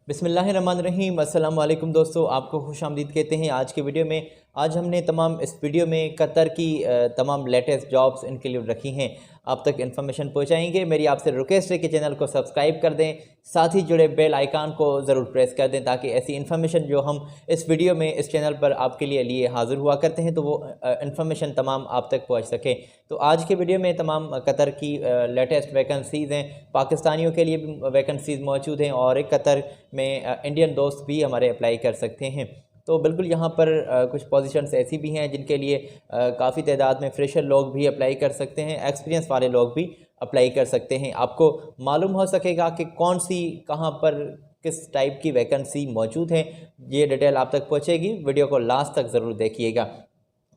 बिस्मिल्लाहिर्रहमानिर्रहीम अस्सलाम वालेकुम दोस्तों, आपको खुशामदीद कहते हैं। आज के वीडियो में आज हमने इस वीडियो में कतर की तमाम लेटेस्ट जॉब्स इनके लिए रखी हैं, आप तक इन्फॉर्मेशन पहुंचाएंगे। मेरी आपसे रिक्वेस्ट है कि चैनल को सब्सक्राइब कर दें, साथ ही जुड़े बेल आइकन को ज़रूर प्रेस कर दें ताकि ऐसी इन्फॉर्मेशन जो हम इस वीडियो में इस चैनल पर आपके लिए हाज़िर हुआ करते हैं तो वो इन्फॉर्मेशन तमाम आप तक पहुँच सके। तो आज के वीडियो में तमाम कतर की लेटेस्ट वैकेंसीज़ हैं, पाकिस्तानियों के लिए भी वैकेंसीज़ मौजूद हैं और एक कतर में इंडियन दोस्त भी हमारे अप्लाई कर सकते हैं। तो बिल्कुल यहाँ पर कुछ पोजीशंस ऐसी भी हैं जिनके लिए काफ़ी तादाद में फ्रेशर लोग भी अप्लाई कर सकते हैं, एक्सपीरियंस वाले लोग भी अप्लाई कर सकते हैं। आपको मालूम हो सकेगा कि कौन सी कहाँ पर किस टाइप की वैकेंसी मौजूद है, ये डिटेल आप तक पहुँचेगी। वीडियो को लास्ट तक ज़रूर देखिएगा।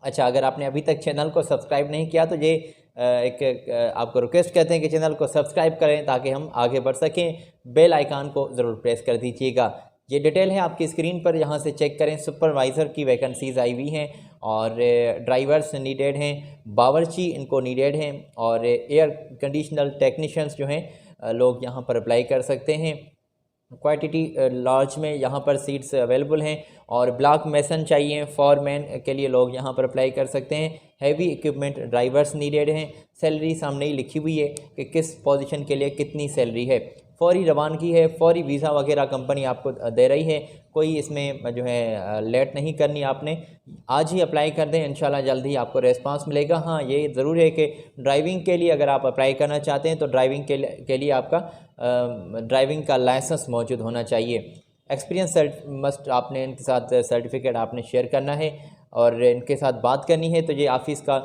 अच्छा, अगर आपने अभी तक चैनल को सब्सक्राइब नहीं किया तो ये आपको रिक्वेस्ट करते हैं कि चैनल को सब्सक्राइब करें ताकि हम आगे बढ़ सकें। बेल आइकन को ज़रूर प्रेस कर दीजिएगा। ये डिटेल है आपकी स्क्रीन पर, यहाँ से चेक करें। सुपरवाइज़र की वैकेंसीज़ आई हुई हैं और ड्राइवर्स नीडेड हैं, बावर्ची इनको नीडेड हैं और एयर कंडीशनल टेक्नीशियंस जो हैं लोग यहाँ पर अप्लाई कर सकते हैं। क्वांटिटी लार्ज में यहाँ पर सीट्स अवेलेबल हैं और ब्लॉक मेसन चाहिए, फॉरमैन के लिए लोग यहाँ पर अप्लाई कर सकते हैं। हैवी इक्विपमेंट ड्राइवर्स नीडेड हैं। सैलरी सामने ही लिखी हुई है कि किस पोजीशन के लिए कितनी सैलरी है। फौरी रवानगी है, फौरी वीज़ा वगैरह कंपनी आपको दे रही है, कोई इसमें जो है लेट नहीं करनी। आपने आज ही अप्लाई कर दें, इंशाल्लाह जल्द ही आपको रेस्पॉन्स मिलेगा। हाँ, ये ज़रूर है कि ड्राइविंग के लिए अगर आप अप्लाई करना चाहते हैं तो ड्राइविंग के लिए आपका ड्राइविंग का लाइसेंस मौजूद होना चाहिए। एक्सपीरियंस मस्ट आपने इनके साथ सर्टिफिकेट आपने शेयर करना है और इनके साथ बात करनी है। तो ये ऑफिस का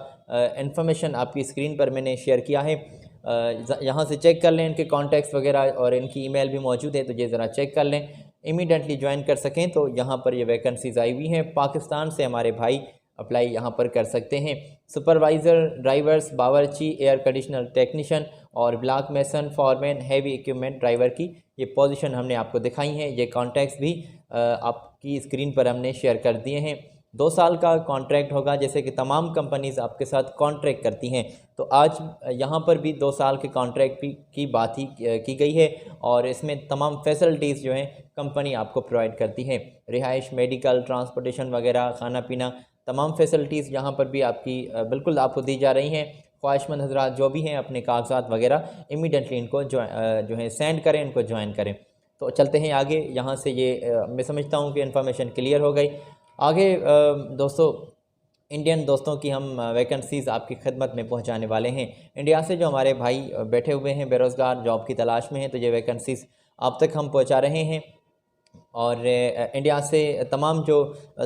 इंफॉर्मेशन आपकी स्क्रीन पर मैंने शेयर किया है, यहाँ से चेक कर लें। इनके कॉन्टैक्ट्स वगैरह और इनकी ईमेल भी मौजूद है, तो ये ज़रा चेक कर लें, इमीडिएटली ज्वाइन कर सकें। तो यहाँ पर ये वैकेंसीज आई हुई हैं, पाकिस्तान से हमारे भाई अप्लाई यहाँ पर कर सकते हैं। सुपरवाइज़र, ड्राइवर्स, बावर्ची, एयर कंडीशनर टेक्नीशियन और block mason, foreman, heavy equipment driver की ये पोजीशन हमने आपको दिखाई हैं। ये कॉन्टैक्ट्स भी आपकी स्क्रीन पर हमने शेयर कर दिए हैं। 2 साल का कॉन्ट्रैक्ट होगा, जैसे कि तमाम कंपनीज़ आपके साथ कॉन्ट्रैक्ट करती हैं। तो आज यहाँ पर भी 2 साल के कॉन्ट्रैक्ट की बात ही की गई है और इसमें तमाम फैसिलिटीज़ जो हैं कंपनी आपको प्रोवाइड करती है। रिहाइश, मेडिकल, ट्रांसपोर्टेशन वगैरह, खाना पीना, तमाम फैसिलिटीज़ यहाँ पर भी आपकी बिल्कुल आपको दी जा रही हैं। ख्वाहिशमंद हजरात जो भी हैं अपने कागजात वगैरह इमीडिएटली इनको जो है सेंड करें, इनको ज्वाइन करें। तो चलते हैं आगे। यहाँ से ये मैं समझता हूँ कि इन्फॉर्मेशन क्लियर हो गई। आगे दोस्तों, इंडियन दोस्तों की हम वैकेंसीज़ आपकी खिदमत में पहुंचाने वाले हैं। इंडिया से जो हमारे भाई बैठे हुए हैं बेरोज़गार, जॉब की तलाश में हैं, तो ये वैकेंसीज़ आप तक हम पहुंचा रहे हैं। और इंडिया से तमाम जो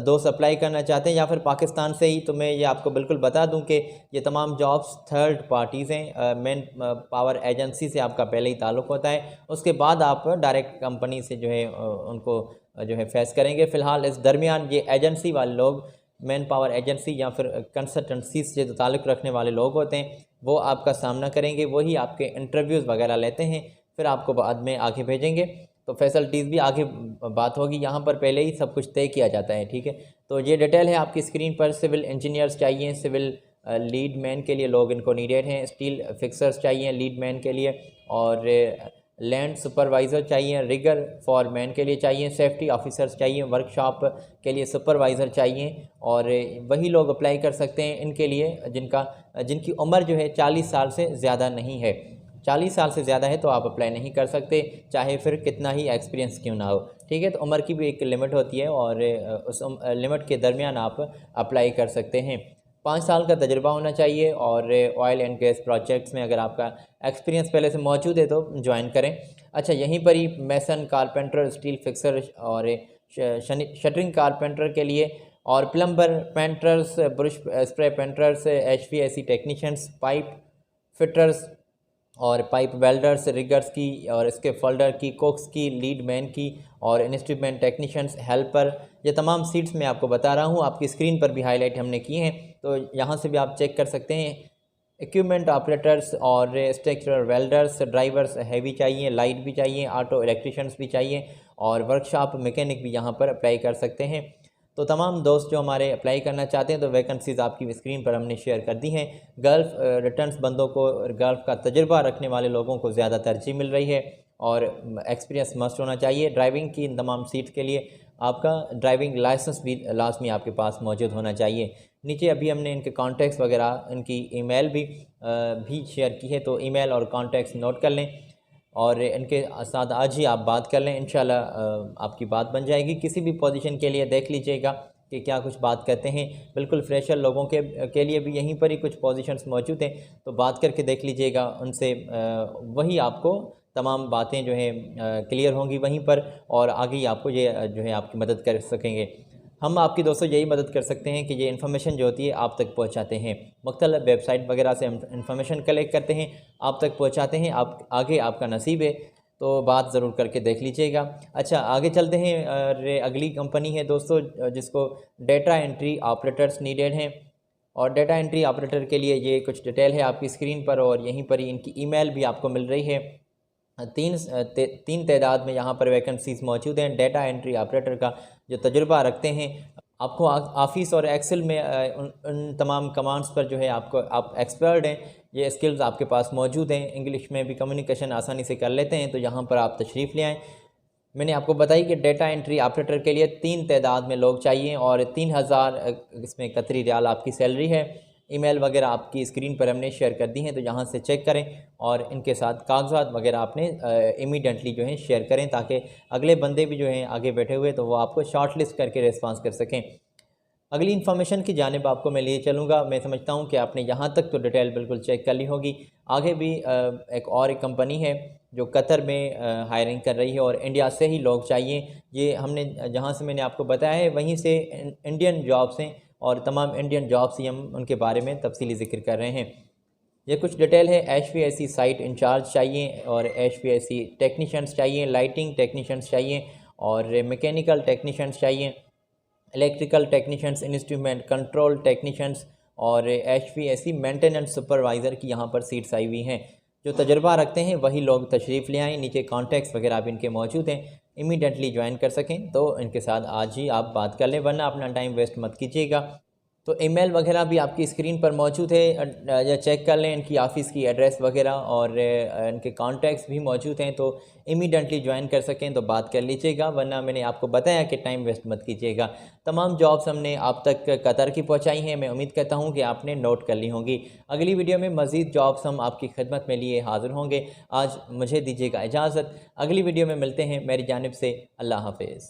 दोस्त अप्लाई करना चाहते हैं या फिर पाकिस्तान से ही, तो मैं ये आपको बिल्कुल बता दूं कि ये तमाम जॉब्स थर्ड पार्टीज़ हैं। मेन पावर एजेंसी से आपका पहले ही ताल्लुक़ होता है, उसके बाद आप डायरेक्ट कंपनी से जो है उनको जो है फेस करेंगे। फ़िलहाल इस दरमियान ये एजेंसी वाले लोग, मैन पावर एजेंसी या फिर कंसल्टेंसी से जो ताल्लुक़ रखने वाले लोग होते हैं, वो आपका सामना करेंगे, वही आपके इंटरव्यूज़ वगैरह लेते हैं, फिर आपको बाद में आगे भेजेंगे। तो फैसिलिटीज़ भी आगे बात होगी, यहाँ पर पहले ही सब कुछ तय किया जाता है, ठीक है। तो ये डिटेल है आपकी स्क्रीन पर। सिविल इंजीनियर्स चाहिए, सिविल लीड मैन के लिए लोग इनको नीडेड हैं। स्टील फिक्सर्स चाहिए लीड मैन के लिए और लैंड सुपरवाइज़र चाहिए, रिगर फॉरमैन के लिए चाहिए, सेफ्टी ऑफिसर्स चाहिए, वर्कशॉप के लिए सुपरवाइज़र चाहिए और वही लोग अप्लाई कर सकते हैं इनके लिए जिनकी उम्र जो है 40 साल से ज़्यादा नहीं है। 40 साल से ज़्यादा है तो आप अप्लाई नहीं कर सकते, चाहे फिर कितना ही एक्सपीरियंस क्यों ना हो, ठीक है। तो उम्र की भी एक लिमिट होती है और उस लिमिट के दरमियान आप अप्लाई कर सकते हैं। 5 साल का तजुर्बा होना चाहिए और ऑयल एंड गैस प्रोजेक्ट्स में अगर आपका एक्सपीरियंस पहले से मौजूद है तो ज्वाइन करें। अच्छा, यहीं पर ही मैसन, कारपेंटर, स्टील फिक्सर और शटरिंग कारपेंटर के लिए और plumber, painters, brush spray painters, HVAC technicians, pipe fitters और पाइप वेल्डर्स, रिगर्स की और इसके फोल्डर की, कुक्स की, लीड मैन की और इंस्ट्रूमेंट टेक्नीशियंस, हेल्पर, ये तमाम सीट्स मैं आपको बता रहा हूँ। आपकी स्क्रीन पर भी हाईलाइट हमने किए हैं, तो यहाँ से भी आप चेक कर सकते हैं। इक्विपमेंट ऑपरेटर्स और स्ट्रक्चरल वेल्डर्स, ड्राइवर्स हैवी चाहिए, लाइट भी चाहिए, ऑटो इलेक्ट्रिशियंस भी चाहिए और वर्कशॉप मैकेनिक भी यहाँ पर अप्लाई कर सकते हैं। तो तमाम दोस्त जो हमारे अप्लाई करना चाहते हैं तो वैकेंसीज़ आपकी स्क्रीन पर हमने शेयर कर दी हैं। गल्फ़ रिटर्न्स बंदों को, गल्फ़ का तजुर्बा रखने वाले लोगों को ज़्यादा तरजीह मिल रही है और एक्सपीरियंस मस्ट होना चाहिए। ड्राइविंग की इन तमाम सीट के लिए आपका ड्राइविंग लाइसेंस भी लाजमी आपके पास मौजूद होना चाहिए। नीचे अभी हमने इनके कॉन्टैक्ट्स वगैरह, इनकी ईमेल भी शेयर की है, तो ईमेल और कॉन्टैक्ट्स नोट कर लें और इनके साथ आज ही आप बात कर लें। इंशाल्लाह आपकी बात बन जाएगी। किसी भी पोजीशन के लिए देख लीजिएगा कि क्या कुछ बात करते हैं। बिल्कुल फ्रेशर लोगों के लिए भी यहीं पर ही कुछ पोजीशंस मौजूद हैं, तो बात करके देख लीजिएगा उनसे। वही आपको तमाम बातें जो हैं क्लियर होंगी वहीं पर, और आगे ही आपको ये जो है आपकी मदद कर सकेंगे। हम आपकी दोस्तों यही मदद कर सकते हैं कि ये इन्फॉर्मेशन जो होती है आप तक पहुंचाते हैं। मुख्तलिफ वेबसाइट वगैरह से हम इन्फॉर्मेशन कलेक्ट करते हैं, आप तक पहुंचाते हैं। आप आगे आपका नसीब है, तो बात ज़रूर करके देख लीजिएगा। अच्छा, आगे चलते हैं। अगली कंपनी है दोस्तों जिसको डेटा एंट्री ऑपरेटर्स नीडेड हैं, और डेटा एंट्री ऑपरेटर के लिए ये कुछ डिटेल है आपकी स्क्रीन पर, और यहीं पर ही इनकी ईमेल भी आपको मिल रही है। तीन तादाद में यहाँ पर वैकेंसीज़ मौजूद हैं। डेटा एंट्री ऑपरेटर का जो तजुर्बा रखते हैं, आपको ऑफिस और एक्सेल में उन तमाम कमांड्स पर जो है आप एक्सपर्ट हैं, ये स्किल्स आपके पास मौजूद हैं। इंग्लिश में भी कम्युनिकेशन आसानी से कर लेते हैं, तो यहाँ पर आप तशरीफ़ ले आएँ। मैंने आपको बताई कि डेटा एंट्री ऑपरेटर के लिए 3 तादाद में लोग चाहिए, और 3000 इसमें कतरी रियाल आपकी सैलरी है। ईमेल वगैरह आपकी स्क्रीन पर हमने शेयर कर दी हैं, तो यहाँ से चेक करें और इनके साथ कागजात वगैरह आपने इमीडिएटली जो है शेयर करें, ताकि अगले बंदे भी जो हैं आगे बैठे हुए तो वो आपको शॉर्ट लिस्ट करके रिस्पॉन्स कर सकें। अगली इन्फॉर्मेशन की जानिब आपको मैं लिए चलूँगा। मैं समझता हूँ कि आपने यहाँ तक तो डिटेल बिल्कुल चेक कर ली होगी। आगे भी एक कंपनी है जो कतर में हायरिंग कर रही है, और इंडिया से ही लोग चाहिए। ये हमने जहाँ से मैंने आपको बताया है वहीं से इंडियन जॉब्स हैं, और तमाम इंडियन जॉब्स ही हम उनके बारे में तफसीली ज़िक्र कर रहे हैं। ये कुछ डिटेल है। HVAC साइट इंचार्ज चाहिए, और HVAC टेक्नीशियंस चाहिए, लाइटिंग टेक्नीशियंस चाहिए, और मैकेनिकल टेक्नीशियंस चाहिए, electrical technicians, instrument control technicians, और HVAC मेंटेनेंस सुपरवाइज़र की यहाँ पर सीट्स आई हुई हैं। जो तजर्बा रखते हैं वही लोग तशरीफ़ ले आएँ। नीचे कॉन्टैक्ट्स वगैरह भी इनके मौजूद हैं, इमीडिएटली ज्वाइन कर सकें तो इनके साथ आज ही आप बात कर लें, वरना अपना टाइम वेस्ट मत कीजिएगा। तो ईमेल वगैरह भी आपकी स्क्रीन पर मौजूद है, या चेक कर लें। इनकी ऑफ़िस की एड्रेस वगैरह और इनके कॉन्टैक्ट्स भी मौजूद हैं, तो इमीडिएटली ज्वाइन कर सकें तो बात कर लीजिएगा, वरना मैंने आपको बताया कि टाइम वेस्ट मत कीजिएगा। तमाम जॉब्स हमने आप तक कतर की पहुंचाई हैं। मैं उम्मीद करता हूं कि आपने नोट कर ली होंगी। अगली वीडियो में मज़ीद जॉब्स हम आपकी खिदमत में लिए हाज़िर होंगे। आज मुझे दीजिएगा इजाज़त, अगली वीडियो में मिलते हैं। मेरी जानिब से अल्लाह हाफ़िज़।